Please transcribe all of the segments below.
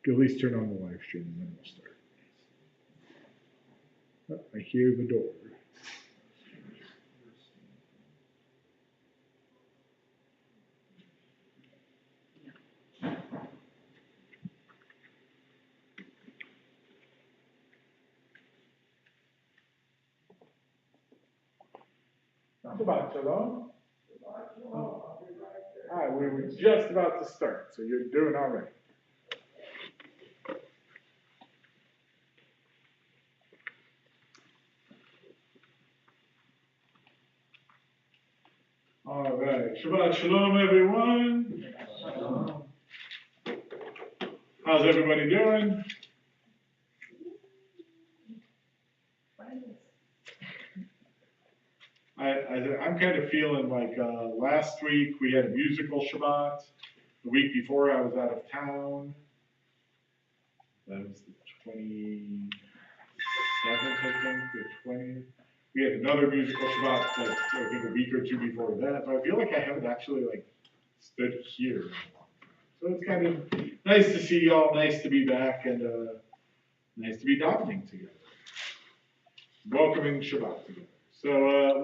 at least turn on the live stream and then we'll start. Oh, I hear the door. Shabbat shalom. All right, we were just about to start, so you're doing all right. All right, Shabbat shalom, everyone. Shalom. How's everybody doing? I'm kind of feeling like last week we had a musical Shabbat. The week before I was out of town. That was the 27th, I think, the 20th. We had another musical Shabbat, like I think a week or two before that. So I feel like I haven't actually like stood here. So it's kind of nice to see y'all, nice to be back, and nice to be davening together. Welcoming Shabbat together. So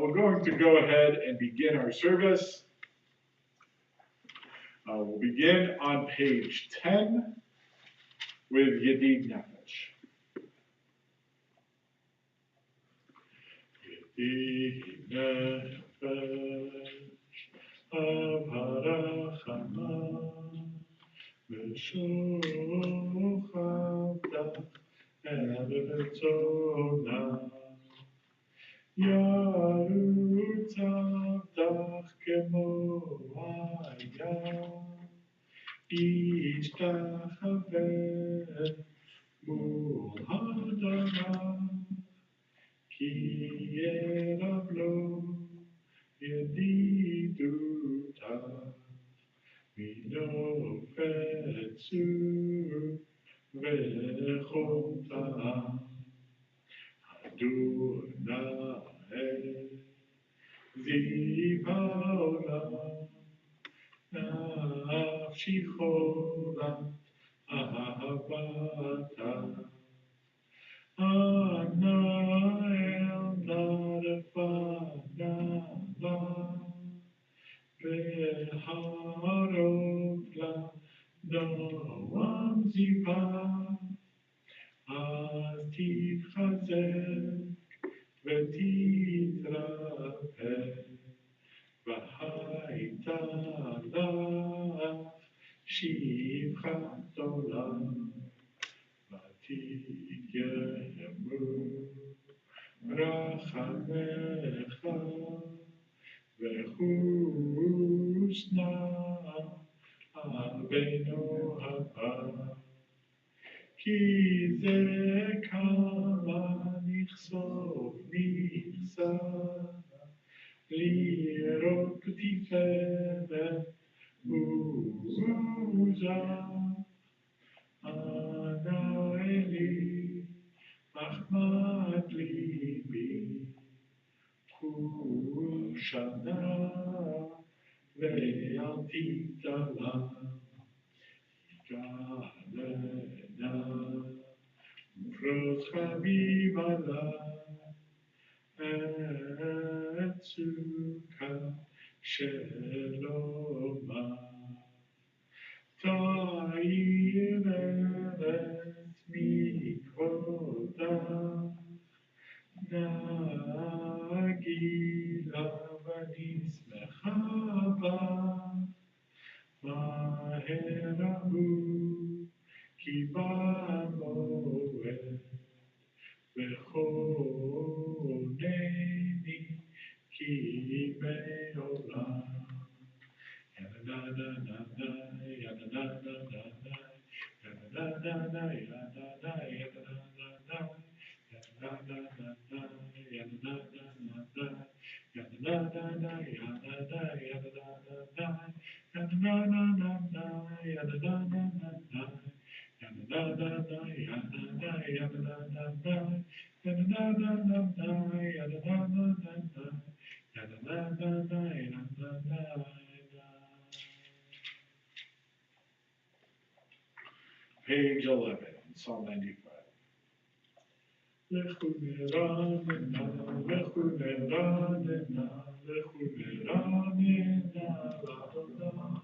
we're going to go ahead and begin our service. We'll begin on page 10 with Yedid Nefesh. Yedid Nefesh Avarachama Meshuchavta Eretzona Yarutz Avdach Kemo Hayam Ishtachaveh Mul Hadarav Ki Erav Lo Yedidutav Minofetzu Vechotav Adonai Ziv Haolam Nafshi Cholat Ahavata Ana El Narefanava Veharov La Noam Ziva Az Titchazek V'titrapeh V'haita Lach Shivchat Olam V'tigyemu Rachamecha V'chusna Avenu Haba Ki ze kama nichsov nichsa lirot tiferet uza ana eli achmat libi kul shana ve'al titalam Galena Ufros Chavivala Etzuka Sheloma Ta'ireret Mikvoda Nagila Vanismechava Maherahu Ki ba'moed V'choneni Ki me'olam Yana-na-na-na-na Yana-na-na-na-na Yana-na-na-na Yana-na-na Yana-na-na-na Yana-na-na-na Yana-na-na-na Yana-na-na-na Page 11, Psalm 95. Lechu neranena, lechu neranena, lechu neranena, l'Adonai.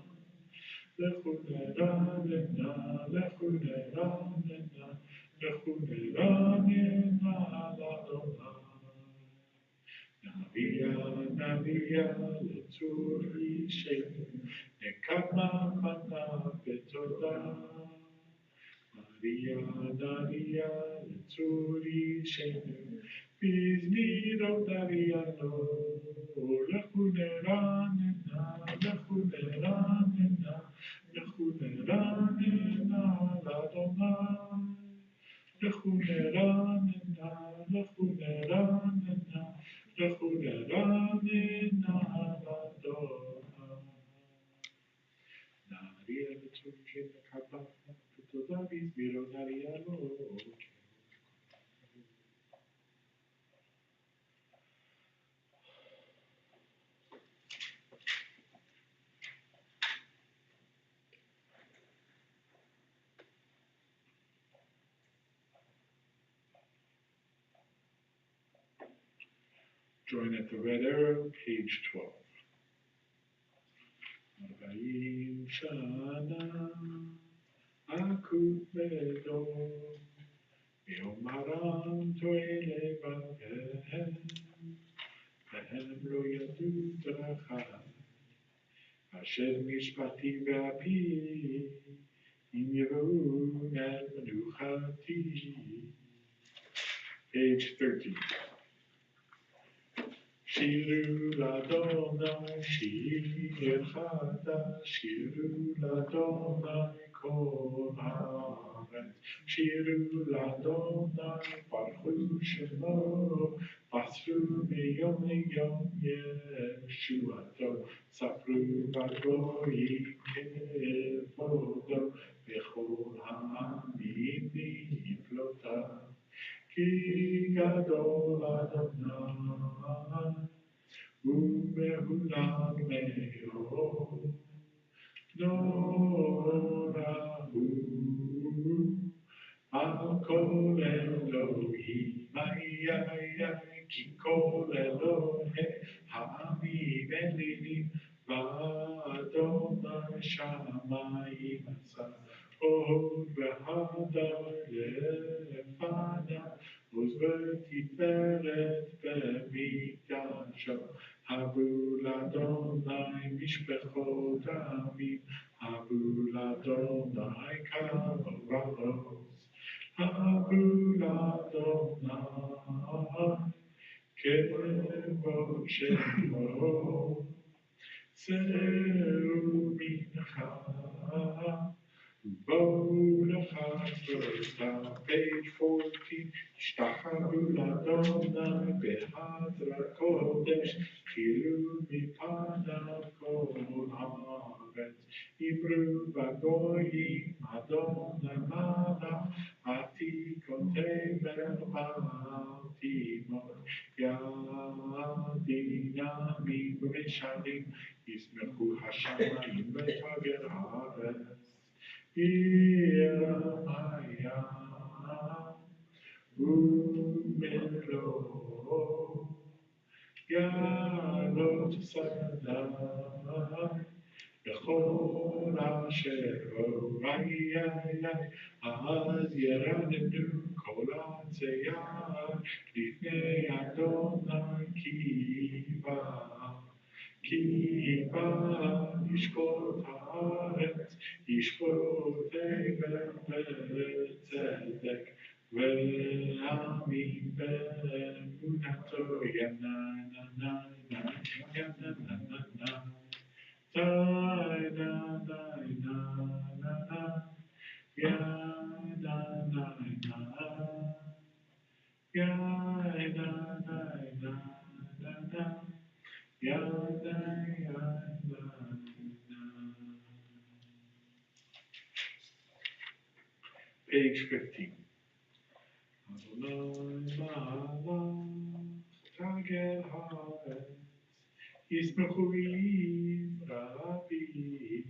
Lechu neranena, lechu neranena, lechu neranena, l'Adonai. Navia, navia, l'tzur yishenu, nekama mana betodah. Maria, Daria, Letsuri, Shenu, Bizmiro, Daria, no, Lechuneranena, Lechuneranena, Lechuneranena, Ladonai, Lechuneranena, Lechuneranena, Lechuneranena, Ladonai. Daria, Letsuri, Nekaba, Join at the red arrow, page 12. Arbaim Shana Akut Bedo Yomaram Toele Bahem Behem Lo Yadu Drachai Asher Mishpati Be'api Im Yevu El Menuchati. Page 13. Shiru l'Adonai, shir chadash, shiru l'Adonai, kol haaretz. Shiru l'Adonai, baruch shemo, basru miyom liyom yeshuato, safru bagoyim kevodo, v'chol ha'amim niflotav. Ki gadol Adonai, u'mehulam me'od, norahu, al kol Elohim, ki kol Elohim, ha'amim elilim, v'Adonai shamayim asa. Oh, v'hadar lefanav, ותפארת במקדשו, הבו לאדוני משפחות עמים, הבו לאדוני כבוד, הבו לאדוני כבוד שמו, שאו מנחה. Bonafide, page 14. Ishtacharu l'Adonai behadra kodesh, chilu mipanav kol haaretz. Ibru bagoyim Adonai malach, atikotei b'al timor. Yadinamim v'mishalim, yismechu hashamayim v'tager haaretz. Yirmaya Umelo Yalot Sadai Bechol Asher Orayai Az Yeranenu Kol Hatzeyar Lifnei Adonai Kiva Kiva Yishkot Haaretz Yishkot Eiver B'tzedek Ve'amim Be'emunato Yananana Yananana Ta-na-na-na-na-na Ya-na-na-na-na Ya-na-na-na-na-na Page 15. Adonai malach tagel haaretz, yismechuim rabim.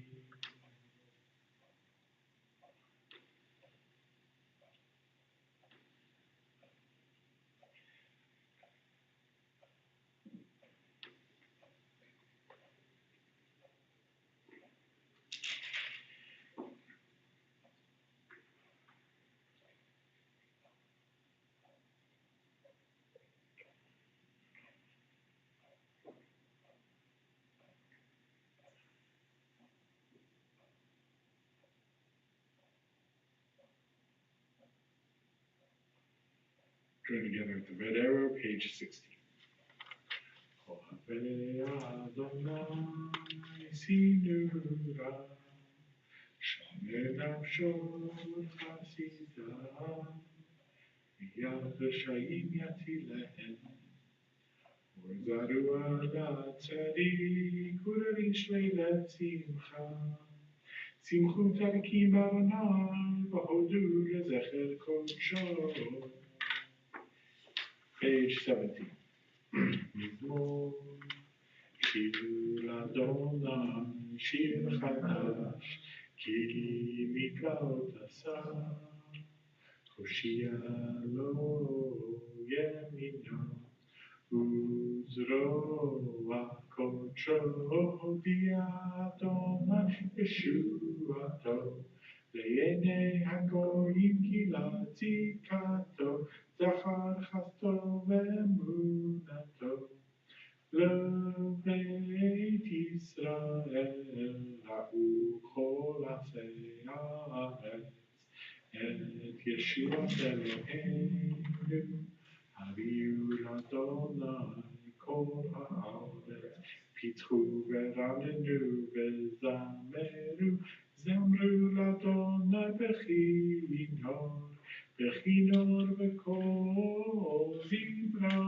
Join together at the red arrow, page 60. Ohavei Adonai sinura, shomer nafsho chasida, miyad reshayim yatilehem, orzaru ala tzadik, urarish leilat simcha, simchu tarikim baranai, v'hodu lezecher kodsho. Page 17. Mizmor, Shir Adonai, Shir Chadash, Ki Miklaot Asa, Hoshia lo Yemino, Uzro Kodsho, Di Adonai, Yeshuato, Le'enei HaGoyim Kila Tzikato, Zachar Chasto Ve'emunato, Lebeit Yisrael Ra'u Chol Asei Haaretz, Et Yeshuat Eloheinu, Haviu L'Adonai Kol Haaretz, Pitchu Ve'ramenu Ve'zameru, Zamru L'Adonai Bechinor, Bechinor V'kol Zibra,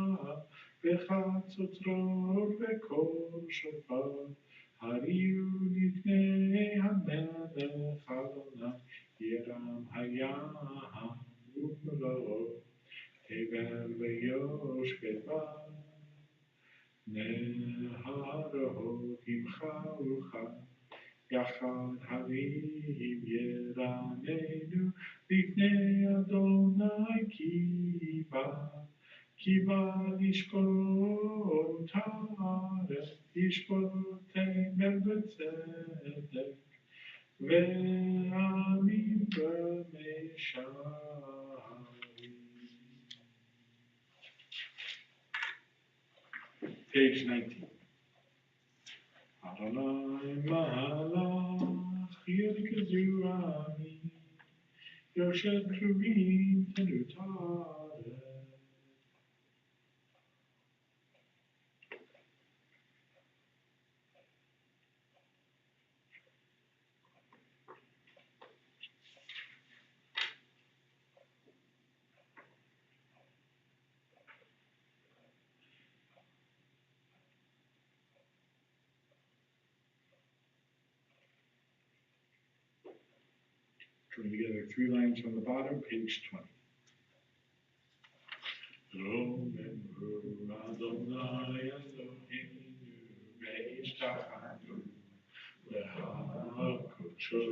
Bechatzotror V'kol Shofar, Hariu Lifnei HaMelech Adonai, Yeram Hayam Umro, Hevel V'yosh Bevar, Neharo Himcha Ucha, Yachad Harim Yeranenu, Lifnei Adonai Kiva, Kiva Lishpot Haaretz, Lishpot Temel B'tzedek, Ve'amim B'mesharim. Page 19. Adonai Malach Yirkazu Ami Yoshed Kruvim Tenutare. Join together 3 lines from the bottom, page 20. Romemu Adonai Eloheinu ve'ishtachanu le'hakodsho.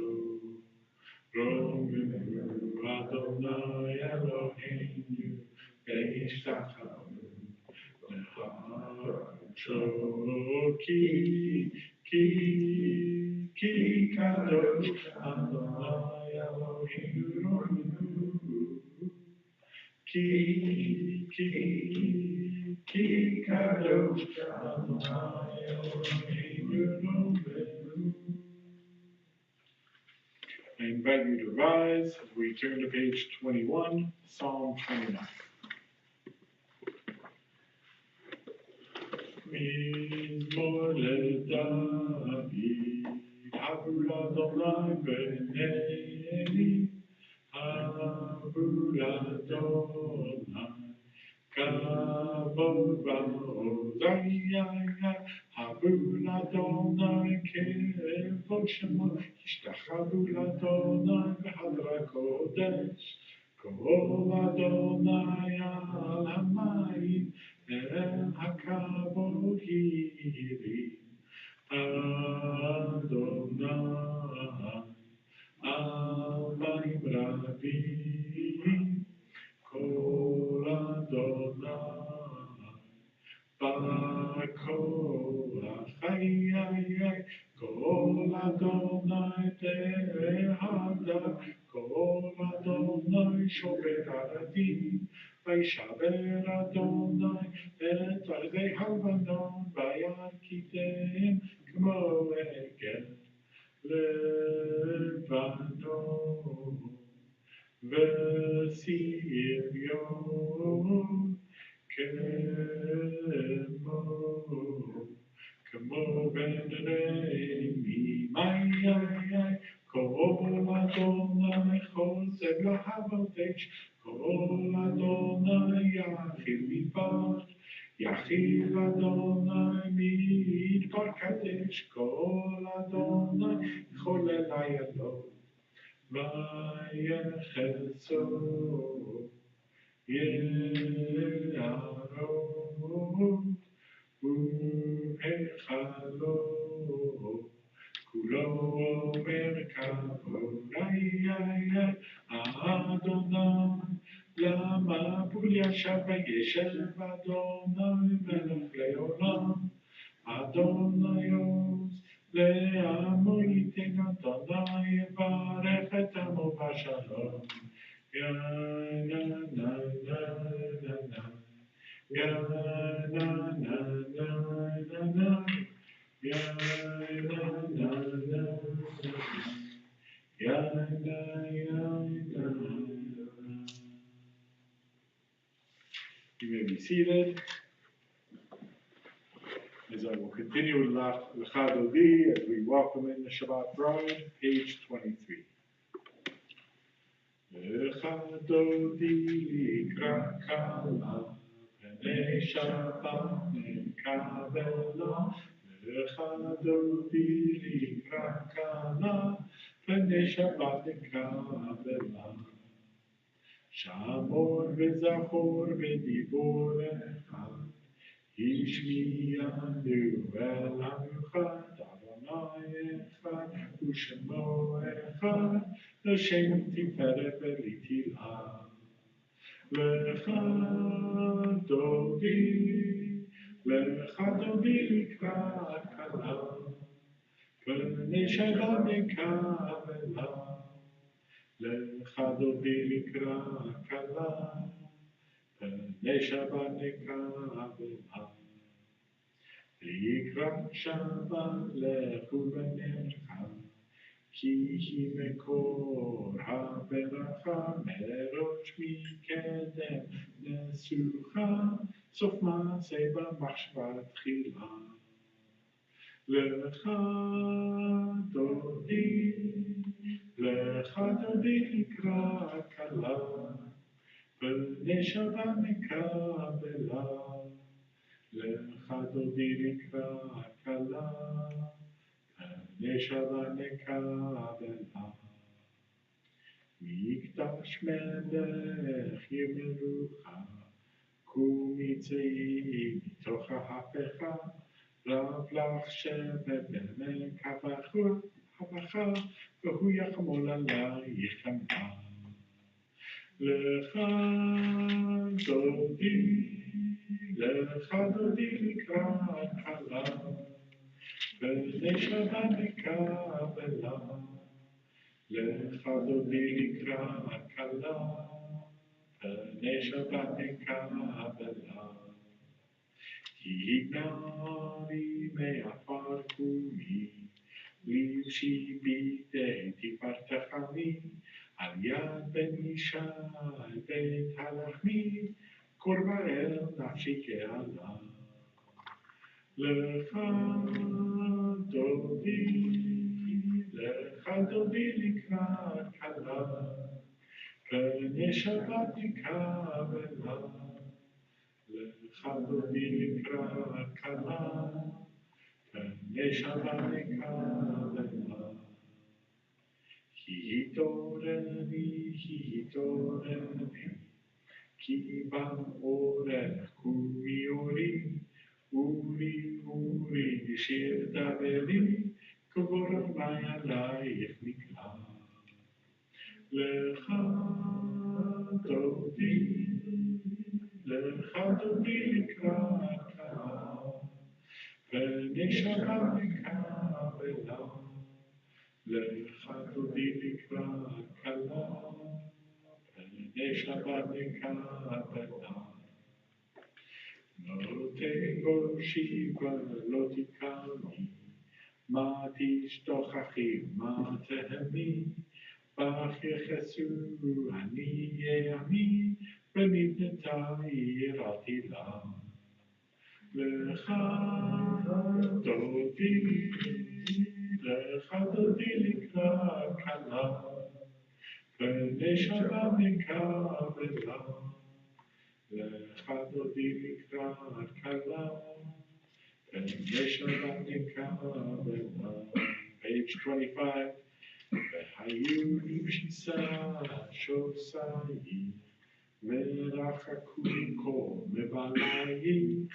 Romemu Adonai Eloheinu ve'ishtachanu le'hakodsho. Ki kadosh Adonai Eloheinu Romemu. Ki kadosh Adonai Eloheinu Romemu. I invite you to rise as we turn to page 21, Psalm 29. Mizmor leDavid, havu l'Adonai b'nei, havu l'Adonai kavod v'ozayai, havu l'Adonai kevod shemo, ishtachavu l'Adonai b'hadra kodesh, kol Adonai al hamayim, El hakavod hiri, Adonai al mayim rabim, kol Adonai b'kol achayai, kol Adonai tehada, kol Adonai shober aradim, Vaishaber Adonai et arzei halvanon, vayarkitem kmo egel levanon, וסיר יום כמו בן רמי, מאי, כל אדוני חוזר להבדש, כל אדוני יחיל מדבר, יחיל אדוני מדבר קדש, כל אדוני חולל הידו, ויחצו יערות ובהיכלו, כולו אומר כבוד, אדוני, למה בול ישב וישב אדוני מלך לעולם, אדוני עוז לעמו ייתן, אדוני יברך את עמו בשלום. Ya na na na na na, ya na na na na na, ya na na na na, ya na ya na. You may be seated. As I will continue with HaGadol as we welcome in the Shabbat bride, page 23. HaGadol לקרא כלה, פני שבת נקבלה. HaGadol לקרא כלה, פני שבת נקבלה. שמור וזכור ודיבור אחד, השמיענו אל המיוחד, אדוני אחד ושמו אחד, לשם תפארת ולתהילה. לך דודי לקראת כלה, פני שבת נקבלה. לך דודי לקראת כלה, פני שבת נקבלה. לקראת שבת לכו ונלכה, כי היא מקור הברכה, מראש מקדם נסוכה, סוף מעשה במחשבה תחילה. לך דודי לקראת כלה, פני שבת נקבלה. לך דודי לקראת כלה, פני שבת נקבלה. מקדש מלך ימלוכה, קומי צאי מתוך ההפכה, רב לך שבת בעמק הבכה, והוא יחמול עלייך חמלה. לך דודי לקראת כלה, פני שבת נקבלה. לך דודי לקראת כלה, פני שבת נקבלה. הגערי מעפר קומי, לבשי בידי תפארתך עמי, על יד בן ישי בית הלחמי, קורבה אל נפשי גאלה. לך דודי לקראת כלה, פני שבת נקבלה. לך דודי לקראת כלה, פני שבת נקבלה. התעוררי, כי בא אורך קומי אורי, שיר דברי, כבור אדוני עלייך נקרא. לך דודי לקראת כלה, פני שבת נקבלה. לך דודי לקראת כלה, פני שבת נקבלה. לא תבושי ולא תקלמי, מה תשתוכחי, מה תהמי, בך יחסו עניי עמי, ונבנתה עיר עתילה. לך דודי, לך דודי לקראת כלה, פני שבת נקבלה. לך דודי לקראת כלה, פני שבת נקבלה. Page 25. והיו לבשיסה שוסייך, ורחקו כל מבלייך,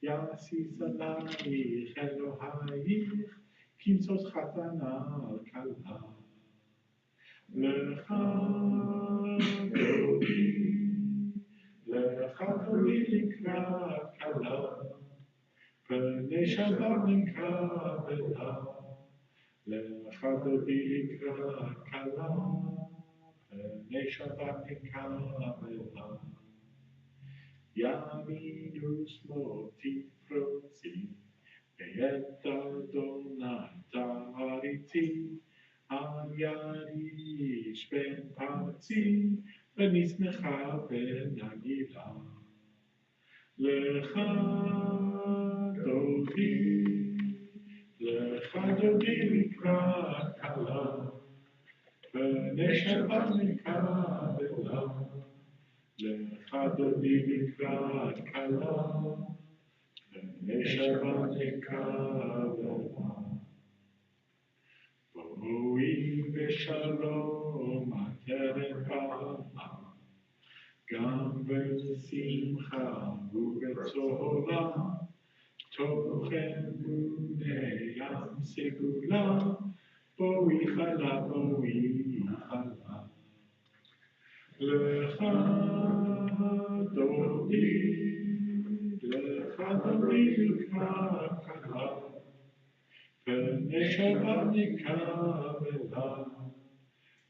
יסיס עלייך אלוהייך, כמסוס חתנה על כלה. לך דודי, לך דודי לקראת כלה, פני שבת נקבלה. לך דודי לקראת כלה, פני שבת נקבלה. ימין ושמאל תפרוצי, ואת אדוני תעריצי, על יריש בן פרצי, ונשמחה ונגילה. לך דודי, לך דודי לקראת כלה, פני שבת נקבלה. לך דודי לקראת כלה, פני שבת נקבלה. בואי בשלום עטרת במה, גם בשמחה ובצהלה, תוך אמוני ים סגולה, בואי חלה, בואי חלה. לך דודי, לך דודי לקראת כלה, פני שבת נקבלה.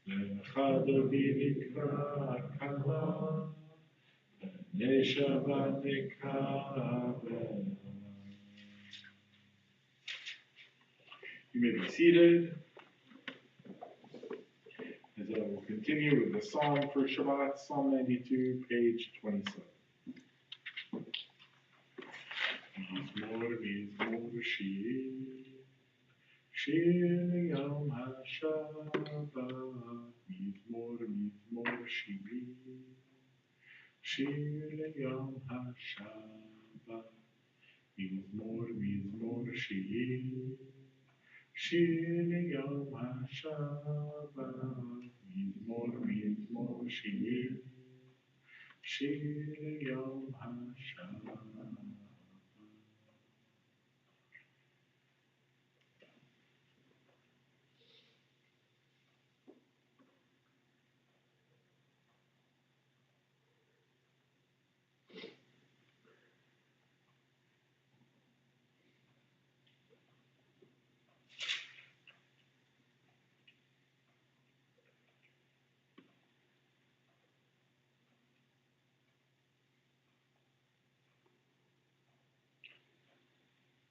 לך דודי לקראת כלה, פני שבת נקבלה. You may be seated as I will continue with the Psalm for Shabbat, Psalm 92, page 27. מזמור שיר, שיר ליום השבת, מזמור שיר, שיר ליום השבת, מזמור שיר, שיר ליום השבת, מזמור שיר, שיר ליום השבת.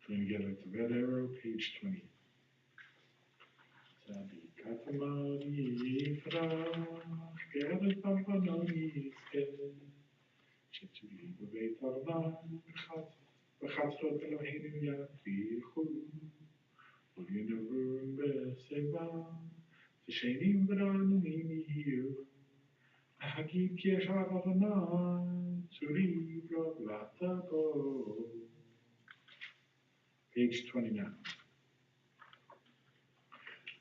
Going to get at the red arrow, page 20. Tzavi katamari yifrach, geret papanoni yizkeh, shetuli bebeit arban, v'chatzrot Eloheinu yafrichu, u'yinavun b'seva, v'shenim v'ra'anunim yihiyu, v'hagid ki yashav Adonai, tzuri v'roglat bo. Page 29.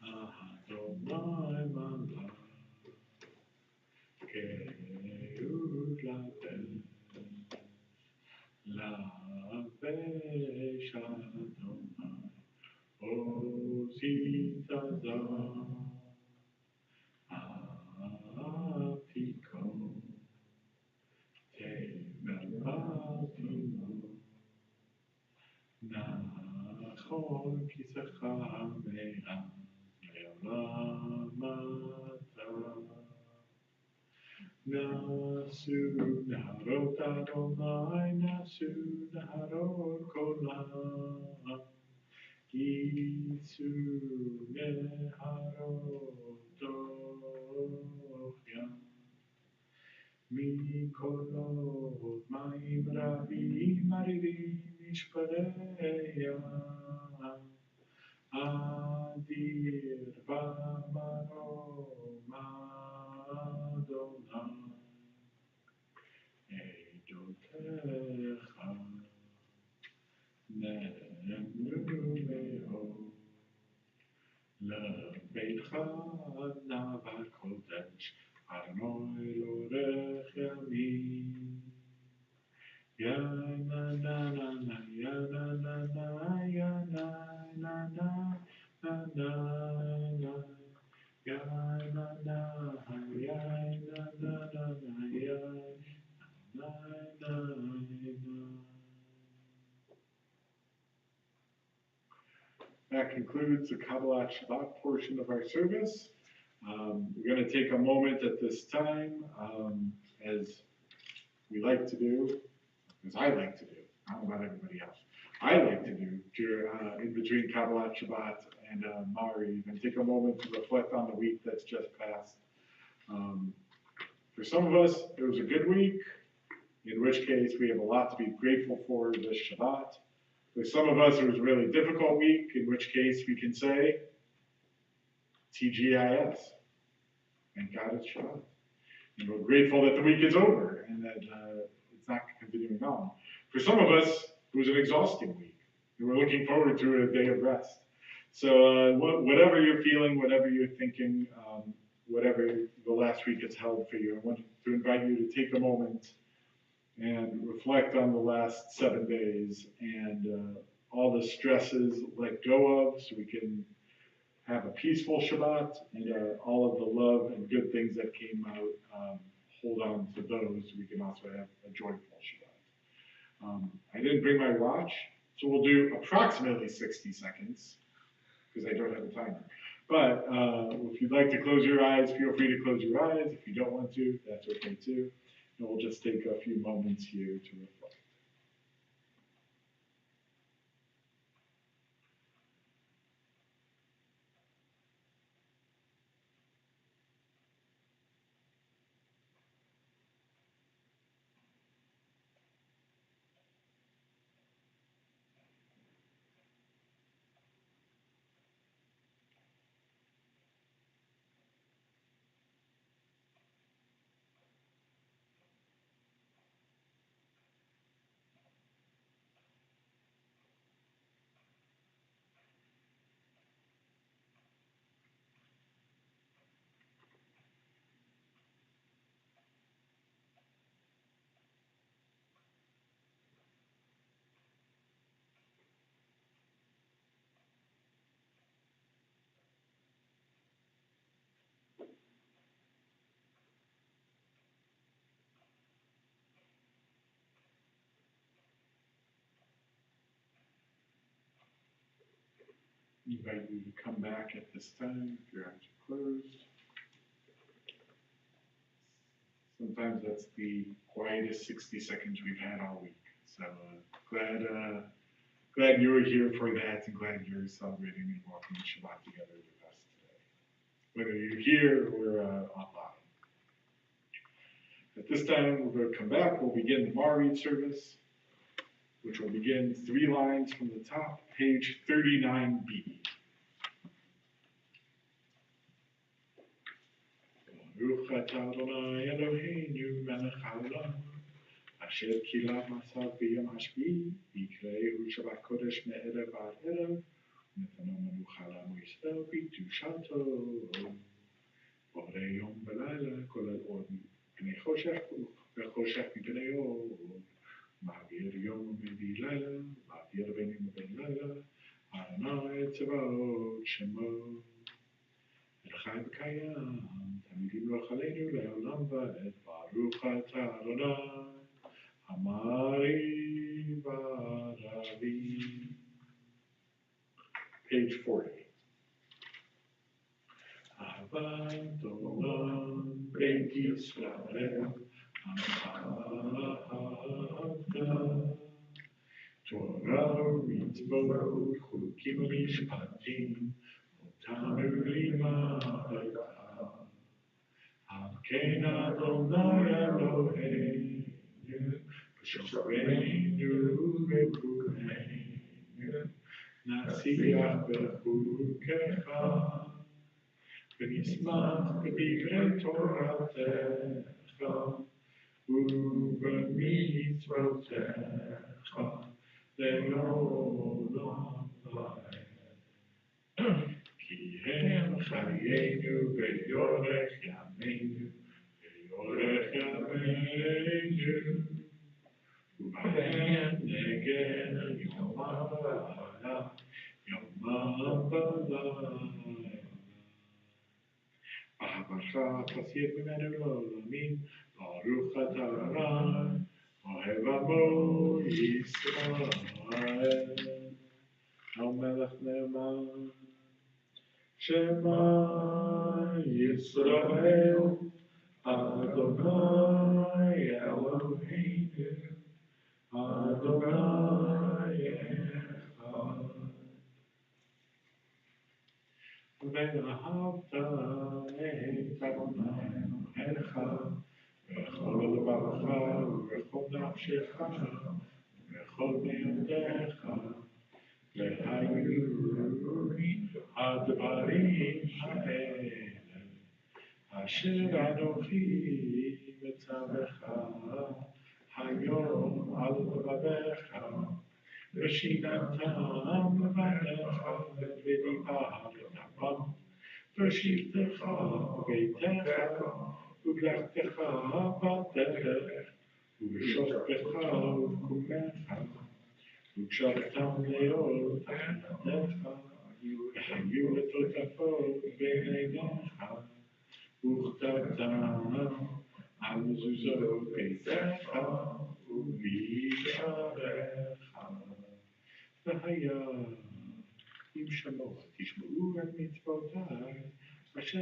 Adonai malach, ke'ud lavesh Adonai, ozi Tzav, apiko, tevel batimo, נכון כיסך מאז לעולם אתה. נשאו נהרות אדוני, נשאו נהרות כל העם, Kitsu neharotochya Mikolot ma'im rabim marivim mishpareya Adir v'amarom Adonai Eidotecha Ne'emru me'od Lebeitcha na'vakodesh Adonai l'orech yamim Ya na na na na ya na na na ya na na na na na na ya na na ya na na na na ya na na na. That concludes the Kabbalat Shabbat portion of our service. We're going to take a moment at this time, as we like to do, as I like to do. I don't know about everybody else. I like to do in between Kabbalat Shabbat and Mariv, and take a moment to reflect on the week that's just passed. For some of us, it was a good week, in which case we have a lot to be grateful for this Shabbat. For some of us, it was a really difficult week, in which case we can say TGIS, thank God it's Shabbat. And we're grateful that the week is over and that it's not continuing on. For some of us, it was an exhausting week, and we're looking forward to a day of rest. So whatever you're feeling, whatever you're thinking, whatever the last week has held for you, I want to invite you to take a moment and reflect on the last 7 days and all the stresses let go of, so we can have a peaceful Shabbat, and all of the love and good things that came out, hold on to those, so we can also have a joyful Shabbat. I didn't bring my watch, so we'll do approximately 60 seconds, because I don't have a timer. But if you'd like to close your eyes, feel free to close your eyes. If you don't want to, that's okay too. And we'll just take a few moments here to reflect. I invite you to come back at this time if your eyes are closed. Sometimes that's the quietest 60 seconds we've had all week. So glad you were here for that, and glad you're celebrating and walking Shabbat together with us today, whether you're here or online. At this time, we're going to come back. We'll begin the Mariv service, which will begin 3 lines from the top, page 39b. Baruch atah Adonai Eloheinu melech haolam, asher kila masav b'yom hashvi'i, v'yikre'ehu Shabbat kodesh me'erev ad erev, u'netano menucha la'amo Yisrael b'kedushato. Borei yom v'layla kolel or mipnei choshech v'choshech mipnei or. Ma'avir yom u'mevi layla, ma'avir benim u'ben layla, Adonai Tzav shemo. חי וקיים, תמיד ימלוך עלינו לעולם ועד, ברוך אתה אדוני, המעריב הרבים. Page 40. אהבת עולם בית ישראל, אהבת Torah mitzvot chukim mishpatim otanu limadeta Hamkein Adonai Eloheinu b'shoreinu v'kuneinu nasiach b'chukecha v'nismach b'divrei Toratecha ובמצוותיך לעולם ועד. כי הם חיינו ויורך ימינו ויורך ימינו ובהם נגן יומם ולילה יומם ולילה. אהבתך תסיר ממנו לעולמים ברוך אתה אדוני אוהב עמו ישראל המלך נאמן שמע ישראל אדוני אלוהינו אדוני אחד ואהבת את אדוני אלוהיך בכל לבבך ובכל נפשך ובכל מאודיך והיו הדברים האלה אשר אנוכי מצווך היום על לבבך ושיננתם לבניך ודיברת ושבתך וביתך ובלכתך בדרך ובשוכבך ובקומך וקשרתם לאור תחתיך והיו לטוטפות בין עיניך וכתבתם על מזוזות ביתך ובשעריך והיה אם תשמעו את מצוותיי אשר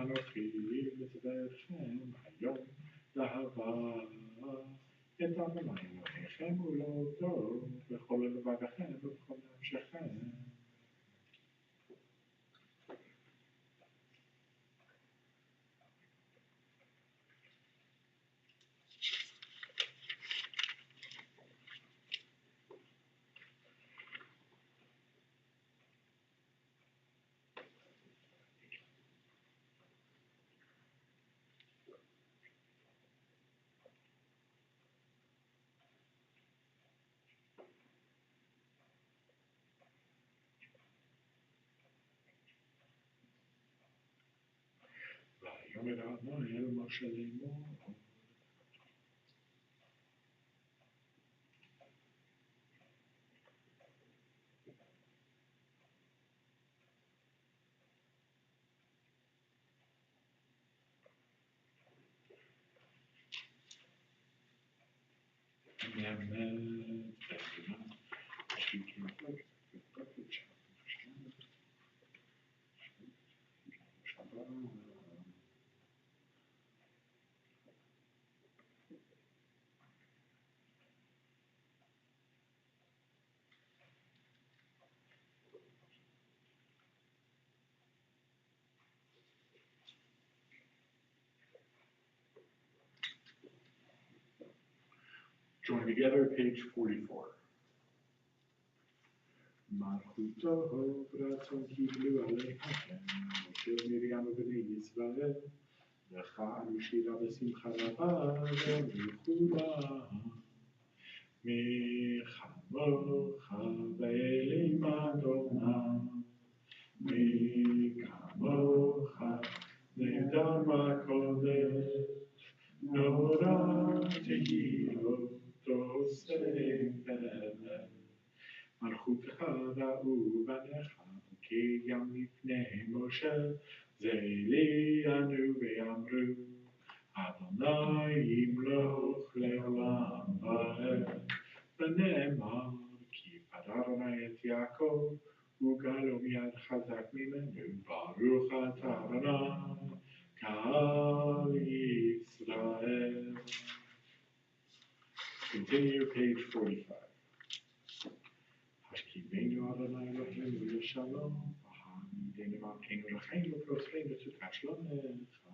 אנוכי מצווכם היום לאהבה את אדוני אלוהיכם ולעובדו בכל לבבכם ובכל נפשכם. ויאמר אדוני אל משה לאמור Join together, page 44. מלכותו ורצון קיבלו עליהם, משה מרים ובני ישראל, וחלו שירה בשמחה רבה ולכולם. מי כמוך באלים אדוני, מי כמוך נהדר בקודש, נורא תהילות תוספת. מלכותך ראו בניך כי גם לפני משה זה לי אנו ואמרו אדוני ימלוך לעולם ועד ונאמר כי פדה אדוני את יעקב וגאלו מיד חזק ממנו ברוך אתה אדוני קהל ישראל. Continue page 45. Kiveinu Adonai Eloheinu L'Shalom, V'Hamidenu Malkeinu L'Chaim V'Prospeinu Sukat Shlomecha.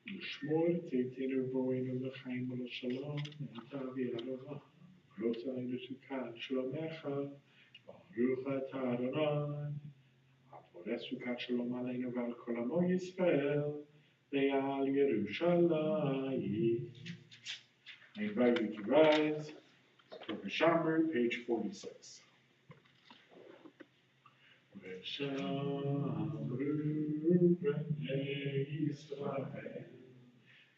לשמור צאתנו בואנו לחיים ולשלום, ונתבי אהבה, פרוסנו סוכת שלומך, ברוך אתה אדוני, הפורש סוכת שלום עלינו ועל כל עמו ישראל, ועל ירושלים. I invite you to rise, for the Shamber, page 46. ושמרו בני ישראל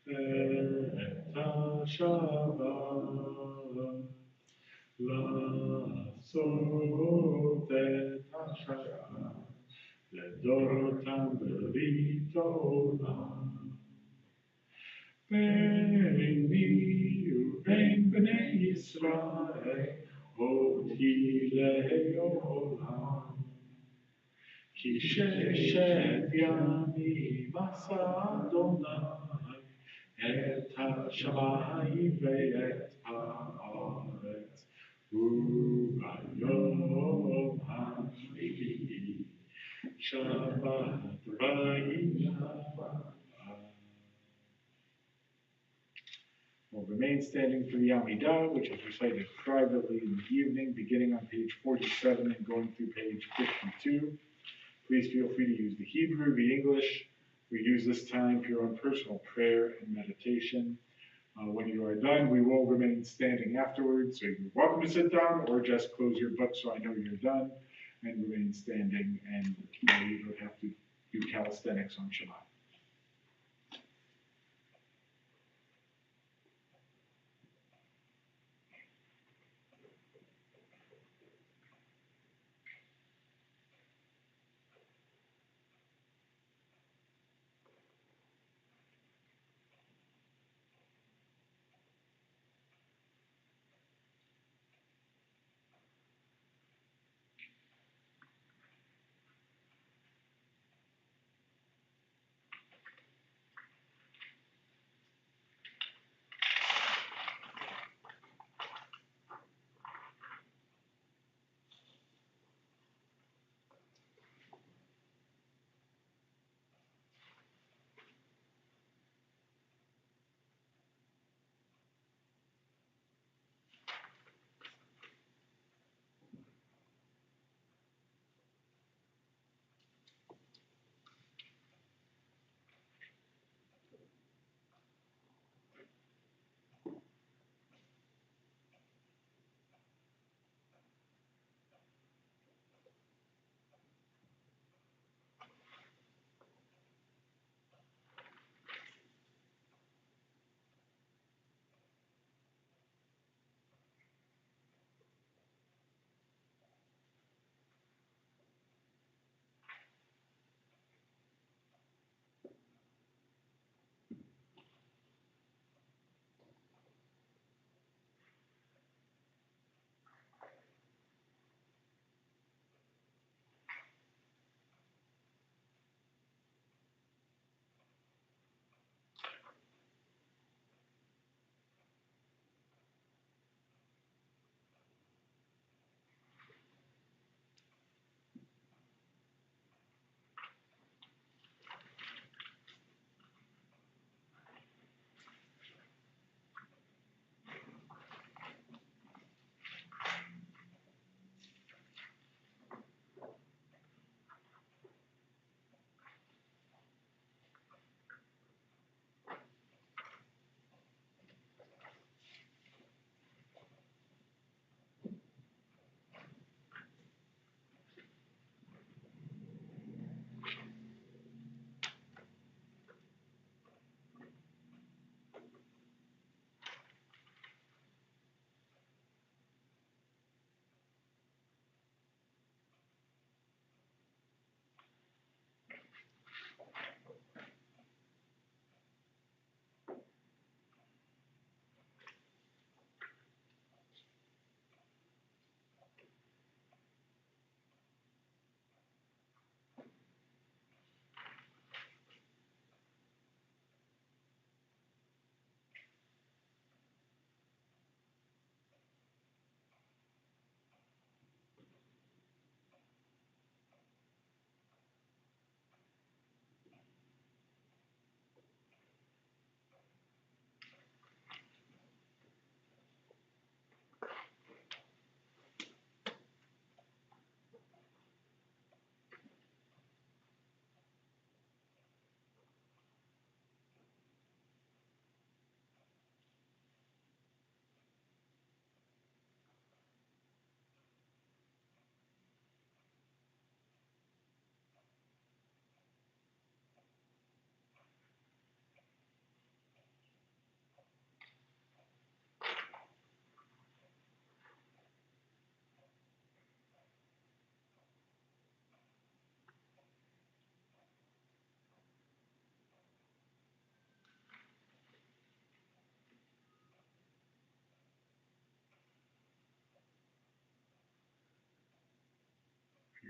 את השבת, לעשות את השבת, לדורותם ברית עולם. ביני ובין בני ישראל, אותי לעולם. כי ששת ימים עשה אדוני את השמיים ואת הארץ, וביום השביעי שבת ויהיה. We'll remain standing for the Amidah, which is recited privately in the evening, beginning on page 47 and going through page 52. Please feel free to use the Hebrew, the English. We use this time for your own personal prayer and meditation. When you are done, we will remain standing afterwards, so you're welcome to sit down or just close your book so I know you're done and remain standing, and you don't have to do calisthenics on Shabbat.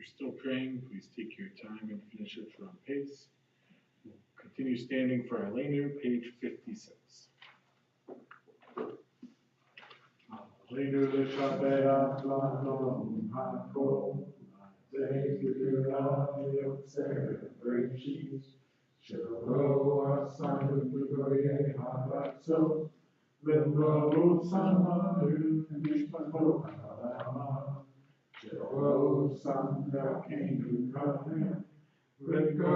you're still praying, please take your time and finish at your own pace. We'll continue standing for Aleinu, page 56. Aleinu l'shabeach l'adon ha'kol, ha'tei l'yotzer b'reshit, shelo asanu b'goyei ha'atzot, v'lo samanu mishpatot ha'ama, shelo samdakenu kahem, v'go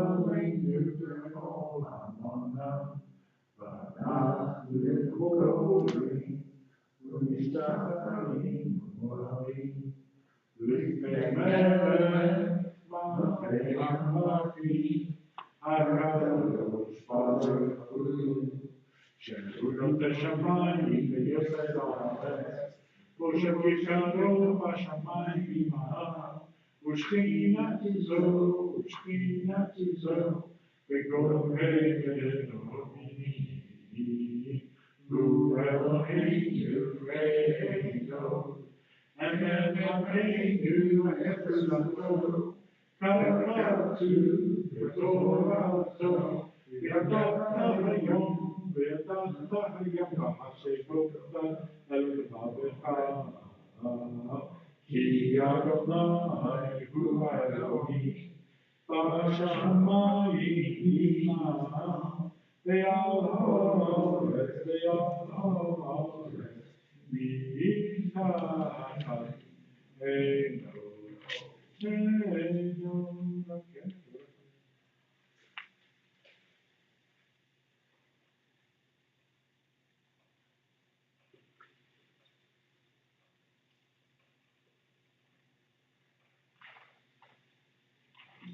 aleinu b'kol hamonam, v'anachnu korim, ומשתחווים ומועלים לפני מלך מלכי המלכים הקדוש ברוך הוא שנתונות השמיים ויוסד הארץ ושפיקדו בשמיים עמם ושכינת זו בכל רגל ומיני Eloheinu Reino, and then Eloheinu Ephraim, Karatu, V'Torato, V'Yadata Hayom, V'Hashekota, El Vavecha, Ki Adonai Hu Elohim, B'Shamayim Imam. They all hold it, me time, hey no, okay.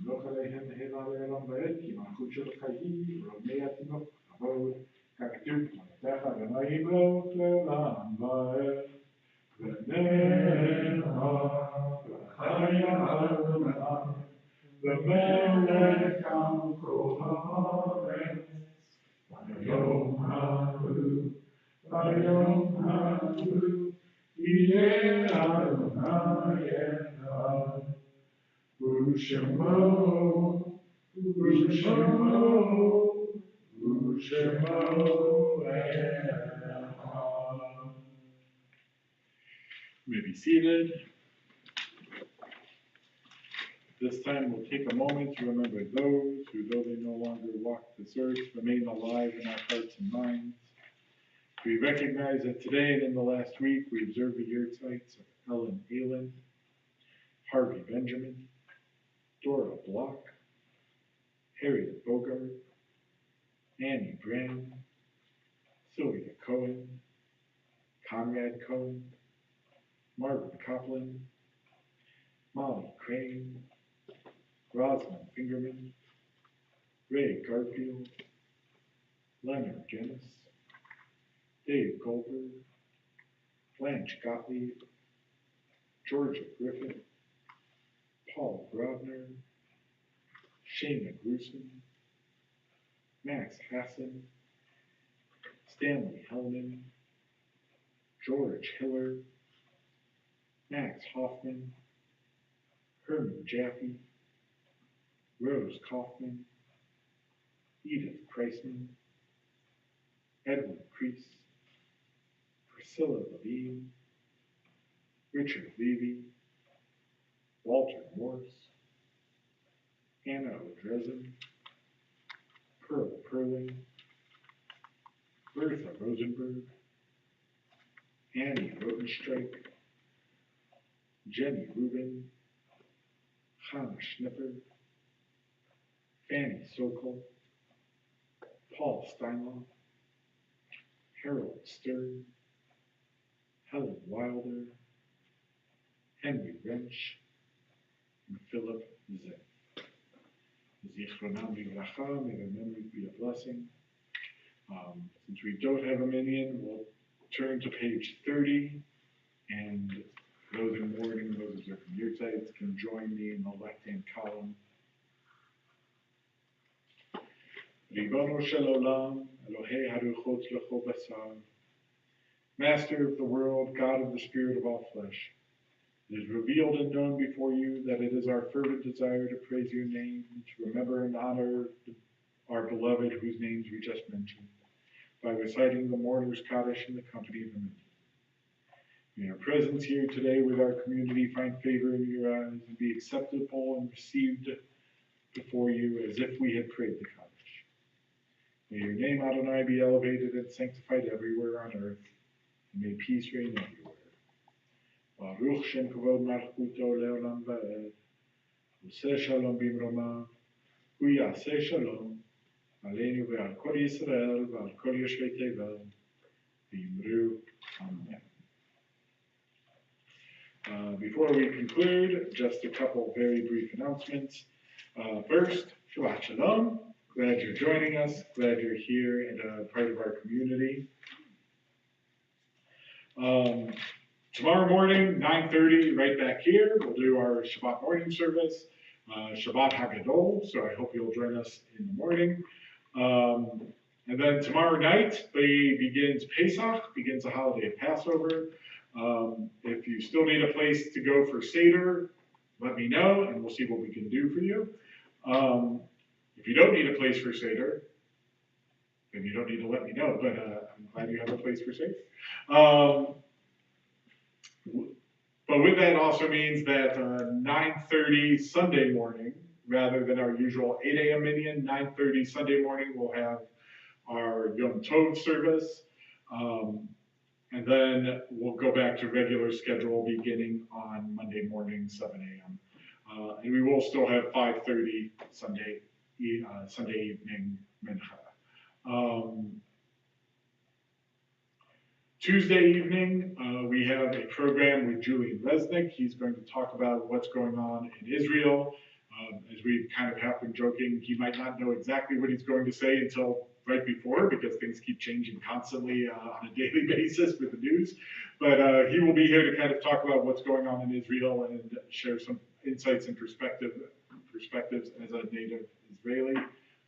לא עליהם להילה לעולם ועד, כי מלכות של חיים, רומי התינוק, עבוד, ככתוב, מלכתך אדוני ימלוך לעולם ועד, ונאמר, וחיה אדוני, ומלך על כל הארץ, ביום ההוא, יהיה אדוני אחד. Ushamo, You may be seated. This time we'll take a moment to remember those who, though they no longer walk this earth, remain alive in our hearts and minds. We recognize that today and in the last week we observe the yahrzeits of Ellen Aylen, Harvey Benjamin, Dora Block, Harriet Bogart, Annie Brown, Sylvia Cohen, Conrad Cohen, Marvin Copland, Molly Crane, Rosalind Fingerman, Ray Garfield, Leonard Guinness, Dave Goldberg, Blanche Gottlieb, Georgia Griffin, Paul Grobner, Shayna Gruson, Max Hassan, Stanley Hellman, George Hiller, Max Hoffman, Herman Jaffe, Rose Kaufman, Edith Kreisman, Edwin Kreis, Priscilla Levine, Richard Levy, Walter Morse, Anna O'Dresen, Pearl Perling, Bertha Rosenberg, Annie Rotenstreich, Jenny Rubin, Hannah Schnipper, Fanny Sokol, Paul Steinloff, Harold Stern, Helen Wilder, Henry Wrench, and Philip Zinn. Zichronam Livracha, may their memories be a blessing. Since we don't have a minion, we'll turn to page 30, and those in mourning, those observing yahrzeits can join me in the left-hand column. Ribono shel olam, Elohei haruchot lecho basar, Master of the world, God of the spirit of all flesh, It is revealed and known before you that it is our fervent desire to praise your name, to remember and honor our beloved whose names we just mentioned, by reciting the mourner's Kaddish in the company of the many. May our presence here today with our community find favor in your eyes and be acceptable and received before you as if we had prayed the Kaddish. May your name, Adonai, be elevated and sanctified everywhere on earth, and may peace reign everywhere. Baruch Shem Kavod Malchuto Leolam Va'ed, Useh Shalom Bimromav, Hu Yaseh Shalom, Aleinu ve'al Kol Yisrael ve'al Kol Yoshvei Tevel, V'yimru Amen. Before we conclude, just a couple very brief announcements. First, Shabbat Shalom. Glad you're joining us. Glad you're here and part of our community. Tomorrow morning, 9:30, right back here, we'll do our Shabbat morning service, Shabbat HaGadol, so I hope you'll join us in the morning. And then tomorrow night, begins Pesach, begins the holiday of Passover. If you still need a place to go for Seder, let me know, and we'll see what we can do for you. If you don't need a place for Seder, then you don't need to let me know, but I'm glad you have a place for Seder. But with that also means that 9:30 Sunday morning, rather than our usual 8 a.m. minyan, 9:30 Sunday morning, we'll have our Yom Tov service. And then we'll go back to regular schedule beginning on Monday morning, 7 a.m. And we will still have 5:30 Sunday evening mincha. Tuesday evening, we have a program with Julian Resnick. He's going to talk about what's going on in Israel. As we kind of have been joking, he might not know exactly what he's going to say until right before, because things keep changing constantly on a daily basis with the news. But he will be here to kind of talk about what's going on in Israel and share some insights and perspectives as a native Israeli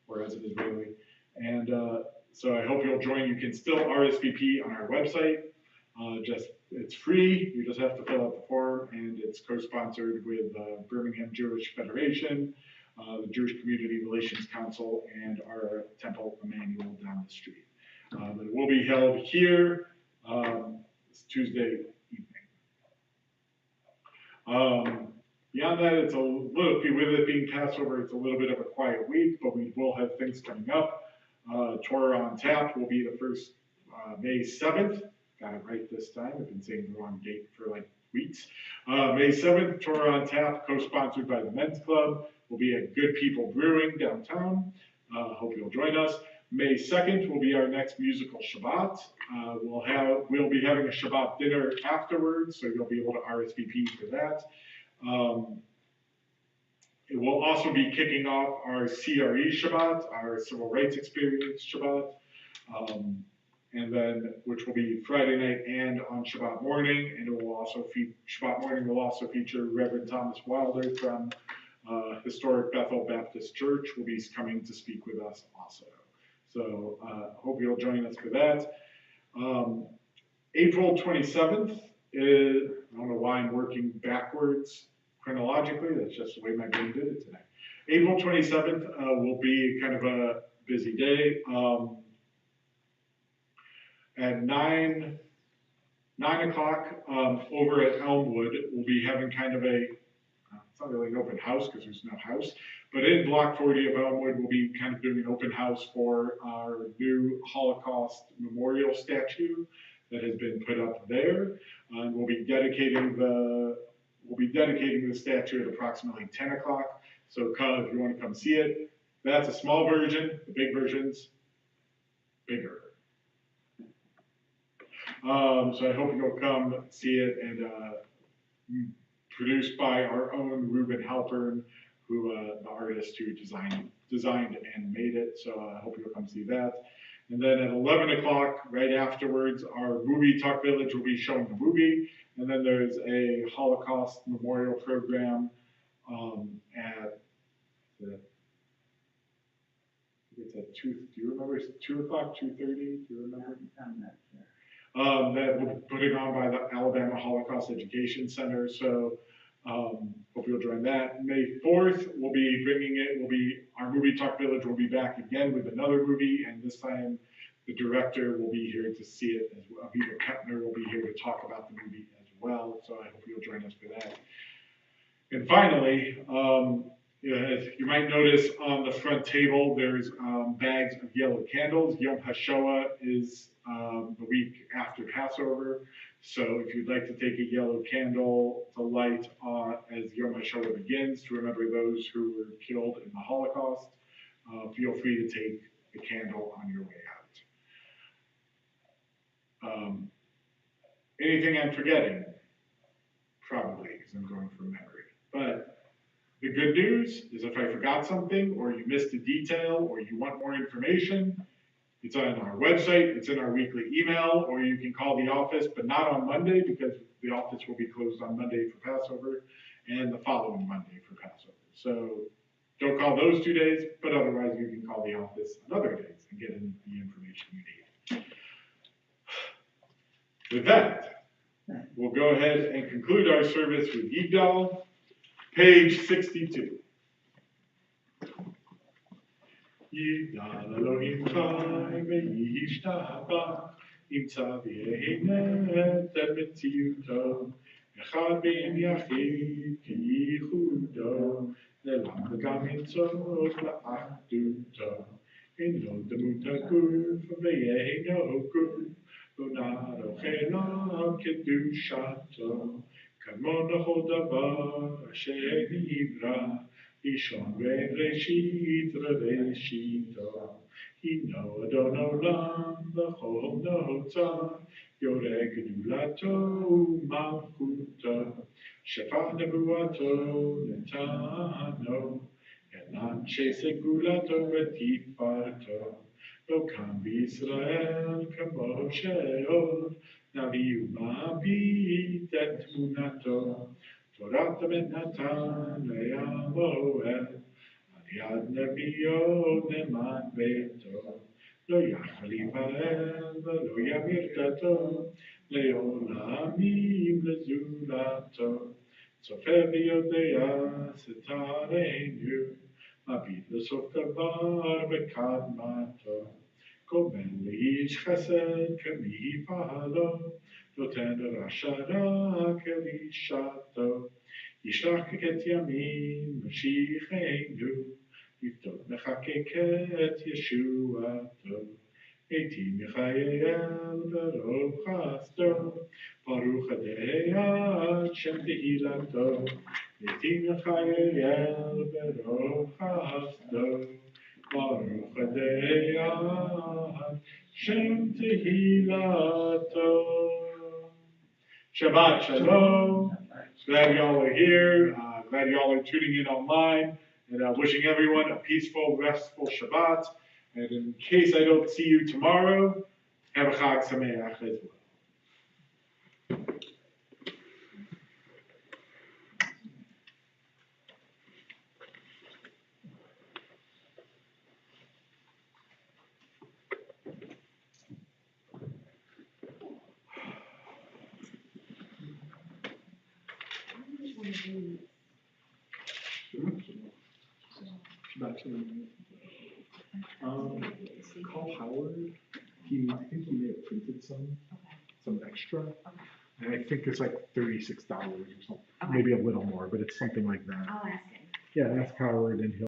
or as an Israeli. And so I hope you'll join. You can still RSVP on our website. It's free. You just have to fill out the form, and it's co-sponsored with Birmingham Jewish Federation, the Jewish Community Relations Council, and our Temple Emmanuel down the street. It will be held here this Tuesday evening. Beyond that, it's a little, with it being Passover, it's a little bit of a quiet week, but we will have things coming up. Torah on Tap will be the first May 7th. Got it right this time. I've been saying the wrong date for like weeks. May 7th, Torah on Tap, co-sponsored by the Men's Club, will be at Good People Brewing downtown. Hope you'll join us. May 2nd will be our next musical Shabbat. We'll be having a Shabbat dinner afterwards, so you'll be able to RSVP for that. It will also be kicking off our CRE Shabbat, our Civil Rights Experience Shabbat, and then which will be Friday night and on Shabbat morning, and it will also Shabbat morning will also feature Reverend Thomas Wilder from historic Bethel Baptist Church will be coming to speak with us also. So hope you'll join us for that. April 27th is, I don't know why I'm working backwards chronologically, that's just the way my brain did it today. April 27th will be kind of a busy day. At 9 o'clock over at Elmwood, we'll be having kind of it's not really an open house because there's no house, but in Block 40 of Elmwood, we'll be kind of doing an open house for our new Holocaust memorial statue that has been put up there. We'll be dedicating the statue at approximately 10 o'clock. So come if you want to come see it. That's a small version. The big version's bigger. So I hope you'll come see it, and produced by our own Reuben Halpern, who the artist who designed and made it. So I hope you'll come see that. And then at 11 o'clock, right afterwards, our movie Talk Village will be showing the movie. And then there's a Holocaust memorial program at it's at 2, do you remember? It's 2 o'clock, 2:30, do you remember? I'm not sure. that we're putting on by the Alabama Holocaust Education Center. So hope you'll join that. May 4th, we'll be bringing it, our Movie Talk Village will be back again with another movie, and this time the director will be here to see it as well. Peter Kepner will be here to talk about the movie as well, so I hope you'll join us for that. And finally, as you might notice on the front table, there's bags of yellow candles. Yom HaShoah is the week after Passover. So if you'd like to take a yellow candle to light as Yom HaShoah begins to remember those who were killed in the Holocaust, feel free to take the candle on your way out. Anything I'm forgetting? Probably, because I'm going from memory. But the good news is if I forgot something, or you missed a detail, or you want more information, it's on our website, it's in our weekly email, or you can call the office, but not on Monday, because the office will be closed on Monday for Passover, and the following Monday for Passover. So don't call those 2 days, but otherwise you can call the office on other days and get in the information you need. With that, we'll go ahead and conclude our service with Yigdal, page 62. Yigdal Elohim chai ve'yishtabach im tzav yehinet et metziuto echad ve'im yachid kiyichudo lelam v'gam im tzod la'achduto eno demut haguf ve'yeino guf lo na'rochela kedushato כמון לכל דבר אשר נברא, ראשון וראשית ראשיתו. הינו אדון עולם וכל נוצר, יורה גדולתו ומלכותו, שפע נבואתו נתנו, אנשי סגולתו ותפארתו. לא קם בישראל כמו שעוד, נביא ומביט את תמונתו, תורת אמת נתן למועד, על יד נביאו נאמן ביתו, לא יחל יבעל ולא ימיר דתו, לעולמים לזולתו, צופה ויודע סתרנו, מביט לסוף דבר בקדמתו. קומן לאיש חסד כמפעלו, נותן לרשע רע כרשעתו. ישלח כקץ ימים משיחנו, לפדות מחקק את ישועתו. איתי מיכאל ברוב חסדו, ברוך הדיית שם תהילתו. איתי מיכאל ברוב חסדו, ברוך הדיית שם תהילתו. Shabbat Shalom. Glad y'all are here. Glad y'all are tuning in online. And wishing everyone a peaceful, restful Shabbat. And in case I don't see you tomorrow, have a Chag Sameach as well. Call Howard. I think he may have printed some extra. And I think it's like $36 or something, maybe a little more, but it's something like that. I'll ask him. Yeah, ask Howard and he'll